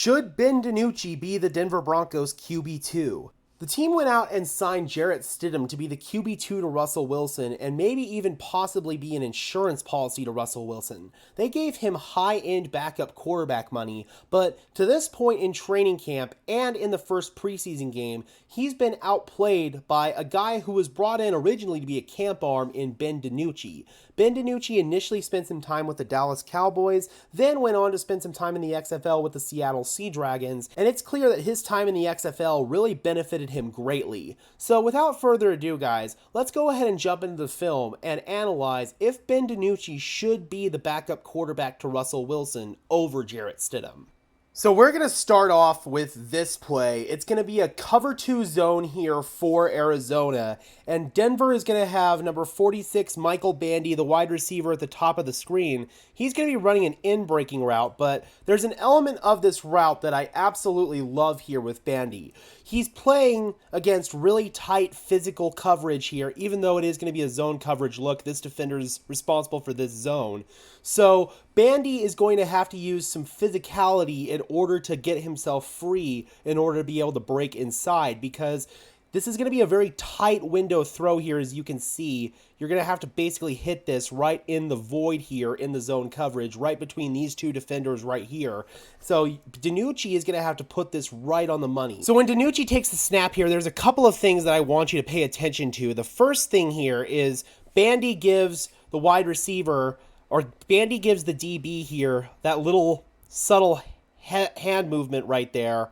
Should Ben DiNucci be the Denver Broncos QB2? The team went out and signed Jarrett Stidham to be the QB2 to Russell Wilson and maybe even possibly be an insurance policy to Russell Wilson. They gave him high-end backup quarterback money, but to this point in training camp and in the first preseason game, he's been outplayed by a guy who was brought in originally to be a camp arm in Ben DiNucci. Ben DiNucci initially spent some time with the Dallas Cowboys, then went on to spend some time in the XFL with the Seattle Sea Dragons, and it's clear that his time in the XFL really benefited him greatly. So without further ado, guys, let's go ahead and jump into the film and analyze if Ben DiNucci should be the backup quarterback to Russell Wilson over Jarrett Stidham. So we're going to start off with this play. It's going to be a cover 2 zone here for Arizona, and Denver is going to have number 46, Michael Bandy, the wide receiver at the top of the screen. He's going to be running an in-breaking route, but there's an element of this route that I absolutely love here with Bandy. He's playing against really tight physical coverage here, even though it is going to be a zone coverage look. This defender is responsible for this zone. So Bandy is going to have to use some physicality in order to get himself free in order to be able to break inside, because this is going to be a very tight window throw here. As you can see, you're going to have to basically hit this right in the void here in the zone coverage, right between these two defenders right here. So DiNucci is going to have to put this right on the money. So when DiNucci takes the snap here, there's a couple of things that I want you to pay attention to. The first thing here is Bandy gives the wide receiver, or Bandy gives the DB here, that little subtle hand movement right there,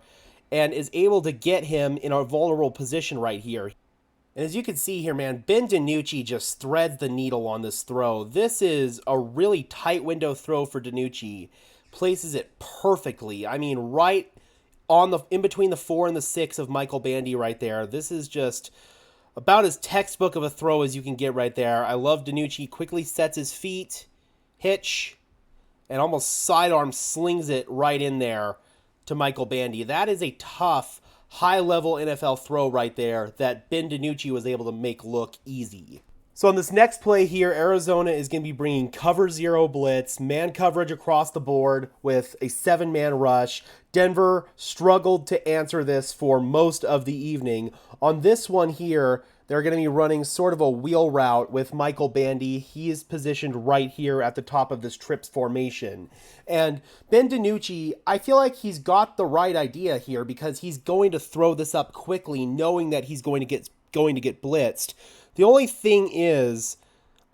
and is able to get him in a vulnerable position right here. And as you can see here, man, Ben DiNucci just threads the needle on this throw. This is a really tight window throw for DiNucci. Places it perfectly. I mean, right on the in between the 4 and the 6 of Michael Bandy right there. This is just about as textbook of a throw as you can get right there. I love DiNucci. Quickly sets his feet, hitch, and almost sidearm slings it right in there to Michael Bandy. That is a tough, high-level NFL throw right there that Ben DiNucci was able to make look easy. So on this next play here, Arizona is going to be bringing cover 0 blitz, man coverage across the board with a 7-man rush. Denver struggled to answer this for most of the evening. On this one here, they're going to be running sort of a wheel route with Michael Bandy. He is positioned right here at the top of this trips formation. And Ben DiNucci, I feel like he's got the right idea here, because he's going to throw this up quickly, knowing that he's going to get blitzed. The only thing is,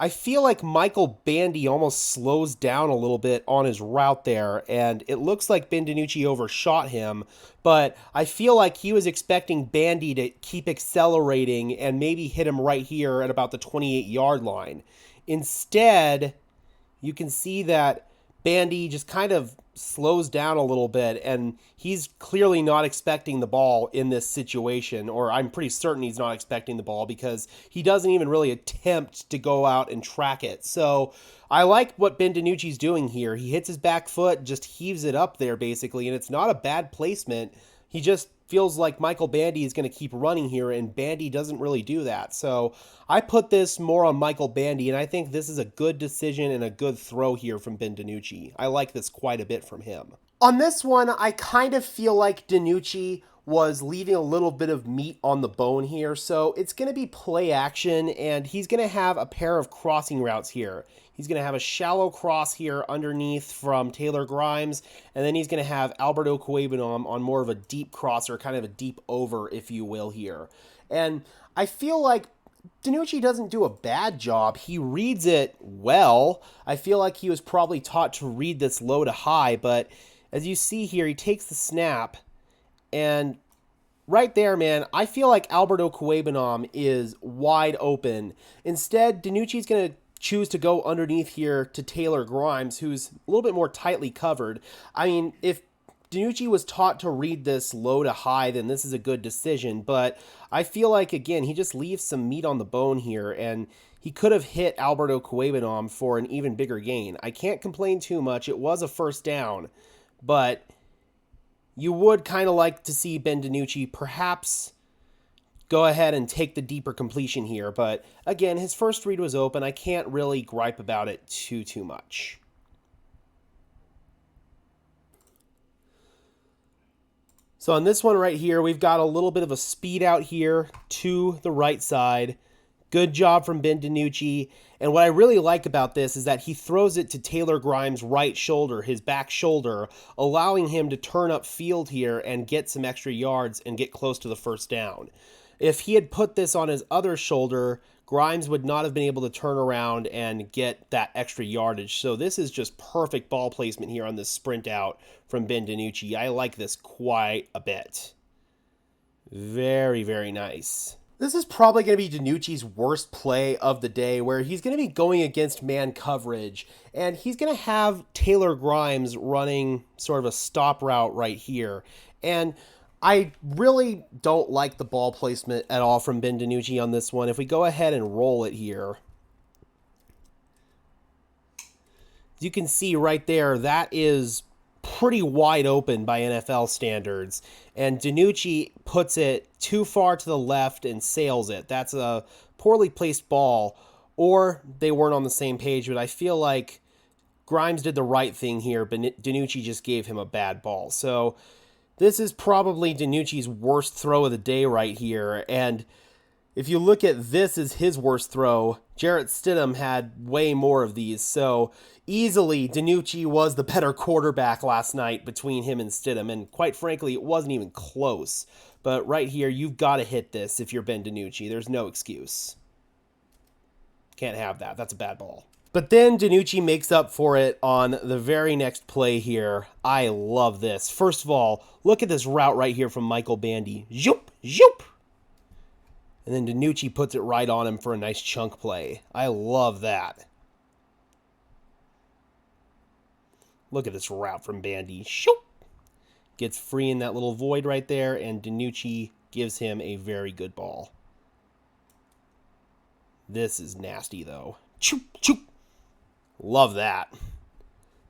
I feel like Michael Bandy almost slows down a little bit on his route there, and it looks like Ben DiNucci overshot him, but I feel like he was expecting Bandy to keep accelerating and maybe hit him right here at about the 28-yard line. Instead, you can see that Bandy just kind of slows down a little bit, and he's clearly not expecting the ball in this situation, or I'm pretty certain he's not expecting the ball, because he doesn't even really attempt to go out and track it. So I like what Ben DiNucci's doing here. He hits his back foot, just heaves it up there basically, and it's not a bad placement. He just feels like Michael Bandy is going to keep running here, and Bandy doesn't really do that. So I put this more on Michael Bandy, and I think this is a good decision and a good throw here from Ben DiNucci. I like this quite a bit from him. On this one, I kind of feel like DiNucci was leaving a little bit of meat on the bone here, so it's going to be play action, and he's going to have a pair of crossing routes here. He's going to have a shallow cross here underneath from Taylor Grimes, and then he's going to have Alberto Cuebanam on more of a deep cross, or kind of a deep over, if you will, here. And I feel like DiNucci doesn't do a bad job. He reads it well. I feel like he was probably taught to read this low to high, but as you see here, he takes the snap, and right there, man, I feel like Alberto Cuebanam is wide open. Instead, DiNucci's going to choose to go underneath here to Taylor Grimes, who's a little bit more tightly covered. I mean, if DiNucci was taught to read this low to high, then this is a good decision, but I feel like, again, he just leaves some meat on the bone here, and he could have hit Alberto Cuebanam for an even bigger gain. I can't complain too much. It was a first down, but you would kind of like to see Ben DiNucci perhaps go ahead and take the deeper completion here. But again, his first read was open. I can't really gripe about it too much. So on this one right here, we've got a little bit of a speed out here to the right side. Good job from Ben DiNucci. And what I really like about this is that he throws it to Taylor Grimes' right shoulder, his back shoulder, allowing him to turn up field here and get some extra yards and get close to the first down. If he had put this on his other shoulder, Grimes would not have been able to turn around and get that extra yardage. So this is just perfect ball placement here on this sprint out from Ben DiNucci. I like this quite a bit. Very, very nice. This is probably going to be DiNucci's worst play of the day, where he's going to be going against man coverage, and he's going to have Taylor Grimes running sort of a stop route right here. And I really don't like the ball placement at all from Ben DiNucci on this one. If we go ahead and roll it here, you can see right there, that is pretty wide open by NFL standards. And DiNucci puts it too far to the left and sails it. That's a poorly placed ball, or they weren't on the same page, but I feel like Grimes did the right thing here, but DiNucci just gave him a bad ball. So this is probably DiNucci's worst throw of the day right here. And if you look at this as his worst throw, Jarrett Stidham had way more of these. So easily, DiNucci was the better quarterback last night between him and Stidham. And quite frankly, it wasn't even close. But right here, you've got to hit this if you're Ben DiNucci. There's no excuse. Can't have that. That's a bad ball. But then DiNucci makes up for it on the very next play here. I love this. First of all, look at this route right here from Michael Bandy. Zoop, zoop. And then DiNucci puts it right on him for a nice chunk play. I love that. Look at this route from Bandy. Shoop. Gets free in that little void right there, and DiNucci gives him a very good ball. This is nasty, though. Choop, choop. Love that.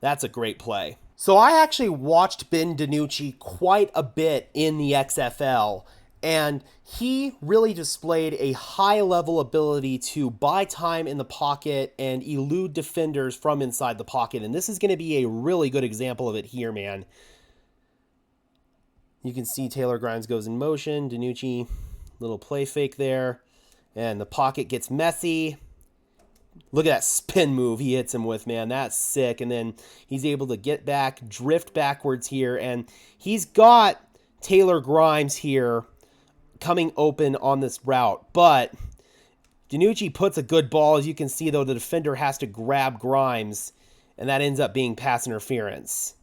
That's a great play. So I actually watched Ben DiNucci quite a bit in the XFL, and he really displayed a high-level ability to buy time in the pocket and elude defenders from inside the pocket. And this is going to be a really good example of it here, man. You can see Taylor Grimes goes in motion. DiNucci, little play fake there. And the pocket gets messy. Look at that spin move he hits him with, man. That's sick. And then he's able to get back, drift backwards here. And he's got Taylor Grimes here coming open on this route. But DiNucci puts a good ball. As you can see, though, the defender has to grab Grimes. And that ends up being pass interference.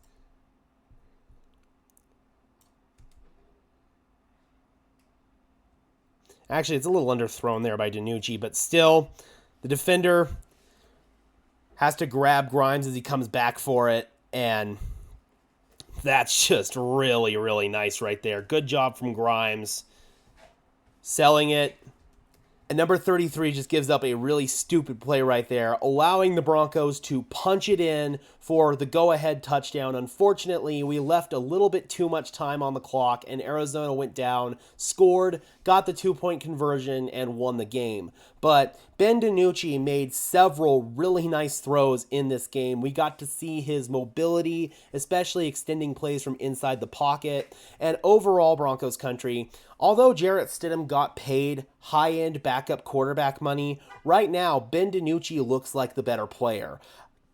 Actually, it's a little underthrown there by DiNucci, but still, the defender has to grab Grimes as he comes back for it, and that's just really, really nice right there. Good job from Grimes. Selling it. And number 33 just gives up a really stupid play right there, allowing the Broncos to punch it in for the go-ahead touchdown. Unfortunately, we left a little bit too much time on the clock, and Arizona went down, scored, got the 2-point conversion, and won the game. But Ben DiNucci made several really nice throws in this game. We got to see his mobility, especially extending plays from inside the pocket. And overall, Broncos country, although Jarrett Stidham got paid high-end backup quarterback money, right now, Ben DiNucci looks like the better player.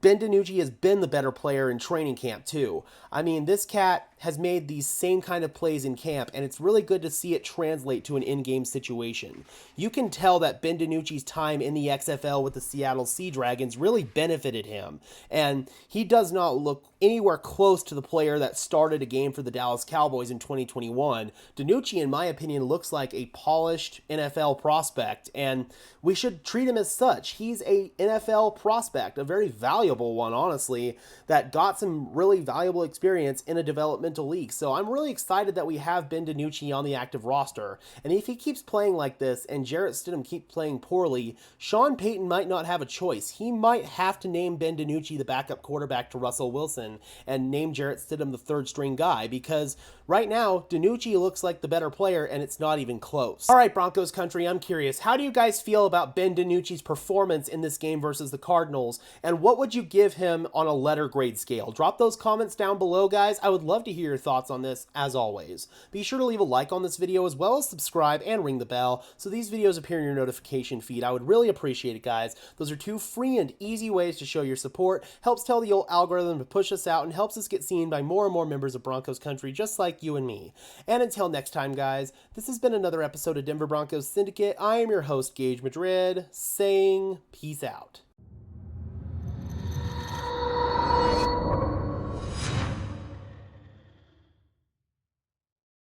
Ben DiNucci has been the better player in training camp, too. I mean, this cat has made these same kind of plays in camp, and it's really good to see it translate to an in-game situation. You can tell that Ben DiNucci's time in the XFL with the Seattle Sea Dragons really benefited him, and he does not look anywhere close to the player that started a game for the Dallas Cowboys in 2021. DiNucci, in my opinion, looks like a polished NFL prospect, and we should treat him as such. He's a NFL prospect, a very valuable one, honestly, that got some really valuable experience in a developmental league. So I'm really excited that we have Ben DiNucci on the active roster. And if he keeps playing like this and Jarrett Stidham keep playing poorly, Sean Payton might not have a choice. He might have to name Ben DiNucci the backup quarterback to Russell Wilson and name Jarrett Stidham the third string guy, because right now DiNucci looks like the better player and it's not even close. All right, Broncos country, I'm curious, how do you guys feel about Ben DiNucci's performance in this game versus the Cardinals, and what would you give him on a letter grade scale? Drop those comments down below, guys. I would love to hear hear your thoughts on this as always. Be sure to leave a like on this video as well as subscribe and ring the bell so these videos appear in your notification feed. I would really appreciate it, guys. Those are two free and easy ways to show your support, helps tell the old algorithm to push us out, and helps us get seen by more and more members of Broncos country just like you and me. And until next time, guys, this has been another episode of Denver Broncos Syndicate. I am your host, Gage Madrid, saying peace out.